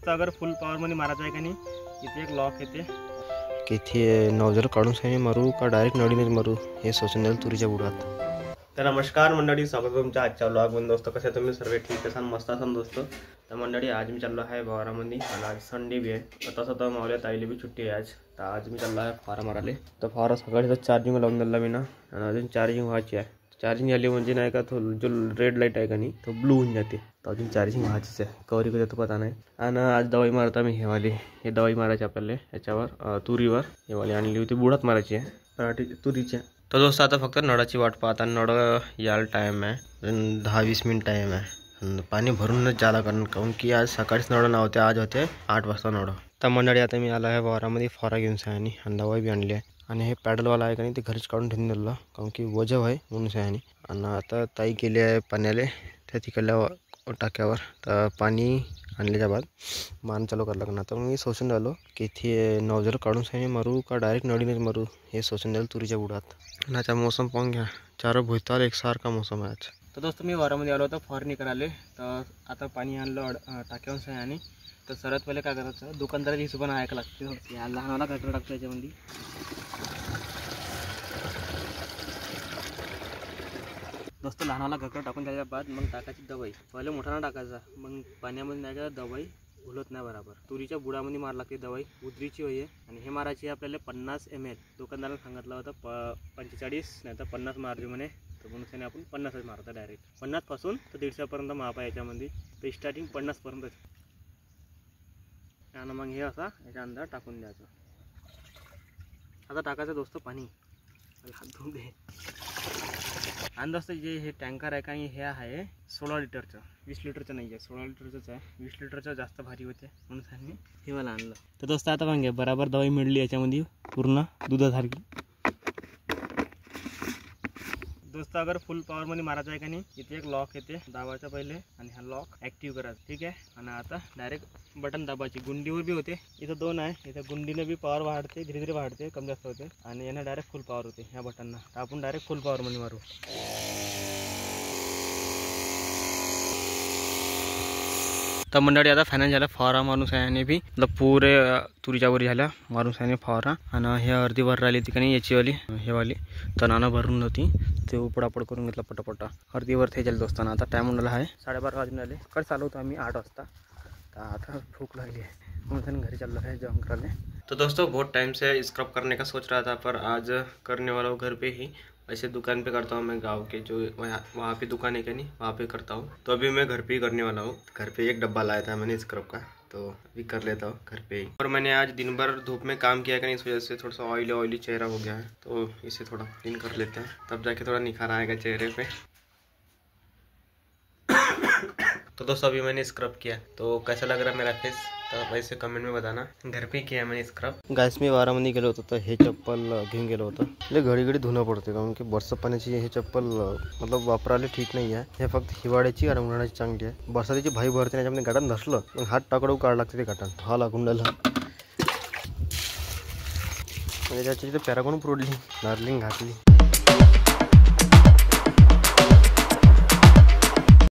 दोस्त अगर full power मध्ये मारायचं आहे का नाही, इथे एक लॉक येते किती नवजल काढून सनी मारू का डायरेक्ट नळीनेच मारू हे सोचून द्याल तुरीच्या बुडात. तर नमस्कार मंडळी, स्वागत आहे तुमच्या आजच्या व्लॉगमध्ये. दोस्तों कसे तुम्ही सर्व ठीक असाल, मस्त असाल दोस्तों. तर मंडळी आज मी चाललो आहे फवारामध्ये आणि आज संडे बी आहे. तसं तर मावल्या ताईला बी सुट्टी आहे आज. तर आज मी चाललो आहे फवारा मारायला. तर फवारा सकाळी तर चार्जिंग लावून दिला मी ना, आणि अजून चार्जिंग व्हायची आहे. चार्जिंग झाली म्हणजे नाही का, तो जो रेड लाईट आहे का नाही तो ब्लू होऊन जाते. तर अजून चार्जिंग व्हायचीच आहे, कवरी कधी तो पता नाही. आणि आज दवाई मारता मी हेवाली, हे दवाई मारायची आपल्याला याच्यावर तुरीवर. हेवाली आणली होती, बुडात मारायची आहे पराठी तुरीच्या. तर दोस्त आता फक्त नळाची वाट पाहता. नळ यायला टाईम आहे, 10-20 मिनिट टाईम आहे. पाणी भरूनच जायला कारण की आज सकाळीच नळ नव्हते, आज होते 8 वाजता नळ. तर मंडळी आता मी आला आहे वारामध्ये फवारा घेऊन सयानी आणि दवाई बी आणली आहे. आणि हे पॅडलवाला आहे का नाही ते घरीच काढून ठेवून दिलं कारण की वजव आहे म्हणून सयानी. आणि आता ताई गेली आहे पाण्याला त्या तिकडल्या टाक्यावर. तर पाणी आणल्याच्या बाद मान चालू करायला लागणार. तर मी सोचून राहिलो की इथे नवजल काढून सनी मारू का डायरेक्ट नळीनेच मारू हे सोचून द्याल तुरीच्या बुडात. आणि आता मोसम पाहून घ्या, चार भुताल एकसारखा मोसम आहे आज. तर दोस्त मी वारामध्ये आलो होतो फवारणी करायला. तर आता पाणी आणलं टाक्यावर सयानी. तर सर्वात पहिले काय करायचं, दुकानदाराची हिशोबाने ऐकायला लागते. या लहानाला घाटलं टाकतो याच्यामध्ये. दोस्त लहानाला घाकर टाकून त्याच्या बाद मग टाकायची दवाई. पहिले मोठाना टाकायचा, मग पाण्यामध्ये नाही का दवाई घुलत नाही बरोबर. तुरीच्या बुडामध्ये मार लागते दवाई, उतरीची होई. आणि हे मारायची आपल्याला 50 ml. दुकानदाराने सांगितलं होतं 45 नाही तर 50 मारली म्हणे. तर म्हणून त्याने आपण 50च मारतो डायरेक्ट. 50 पासून तर 150पर्यंत माप आहे याच्यामध्ये. तर स्टार्टिंग 50 पर्यंत. आणि मग हे असा याच्या अंदर टाकून द्यायचं. आता टाकायचं दोस्त पाणी, हात धुवून दे. आणि दोस्त जे हे टँकर आहे का हे आहे 16 लिटरचं, 20 लिटरचं नाही आहे, 16 लिटरचंच आहे. 20 लिटरचं जास्त भारी होते म्हणून त्यांनी हे मला आणलं. तर दोस्त आता मग बराबर दवाई मिळली याच्यामध्ये पूर्ण दुधासारखी. दोस्त अगर फुल पॉवरमध्ये मारायचं आहे का नाही, इथे एक लॉक येते, दाबायचा पहिले आणि हा लॉक ॲक्टिव्ह करायचा. ठीक आहे. आणि आता डायरेक्ट बटन दाबायची. गुंडीवर बी होते, इथं 2 आहे. इथं गुंडीने बी पॉवर वाढते, धीरे धीरे वाढते, कमी जास्त होते. आणि यानं डायरेक्ट फुल पॉवर होते ह्या बटनना. तर आपण डायरेक्ट फुल पॉवरमध्ये मारू. तर मंडळी आता फायनल झाला फवारा मारून सयाने बी. मतलब पुरे तुरीच्या वर झाल्या मारून सयाने फवारा. आणि हे अर्धी भर राहिली ती का नाही याचीवाली, हेवाली तणानं भरून होती, ते उपडापड करून घेतला पटापटा. अर्धी वर ते झाली दोस्ताना. आता टाईम म्हणलं आहे 12:30 वाजून आले. सकाळी चालू होतो आम्ही 8 वाजता. तर आता भूक लागली आहे म्हणून त्याने घरी चाललो है जेवण करायला. तो दोस्तों बहुत टाइम से स्क्रब करने का सोच रहा था, पर आज करने वाला हूँ घर पे ही. ऐसे दुकान पे करता हूँ मैं, गांव के जो वहाँ पे दुकान है क्या नहीं, वहाँ पे करता हूँ. तो अभी मैं घर पे ही करने वाला हूँ. घर पे एक डब्बा लाया था मैंने स्क्रब का, तो अभी कर लेता हूँ घर पे ही. और मैंने आज दिन भर धूप में काम किया कि नहीं, इस वजह से थोड़ा सा ऑयली चेहरा हो गया है. तो इसे थोड़ा क्लीन कर लेते हैं, तब जाके थोड़ा निखार आएगा चेहरे पे. तो दोस्तों अभी मैंने स्क्रब किया, तो कैसा लग रहा है मेरा फेस, तो वैसे कमेंट में बताना. घर पे किया मैंने स्क्रब. गाइस मी वारामध्ये गेलो होतो, तर हे चप्पल घेऊन गेलो होतो. ले घडी घडी धुणं पडते कारण की बरसात पाण्याची हे चप्पल मतलब वापरायला ठीक नाही आहे. हे फक्त हिवाळ्याची आणि उन्हाळ्याची चांगली आहे. बरसातीची भाई भरते, त्याच्यामध्ये गाठात नसलं मग हात टाकडू काढ लागते ते गाठात. हा लागून राहिला म्हणजे त्याची तर पॅरागॉन प्रोडली डार्लिंग घातली.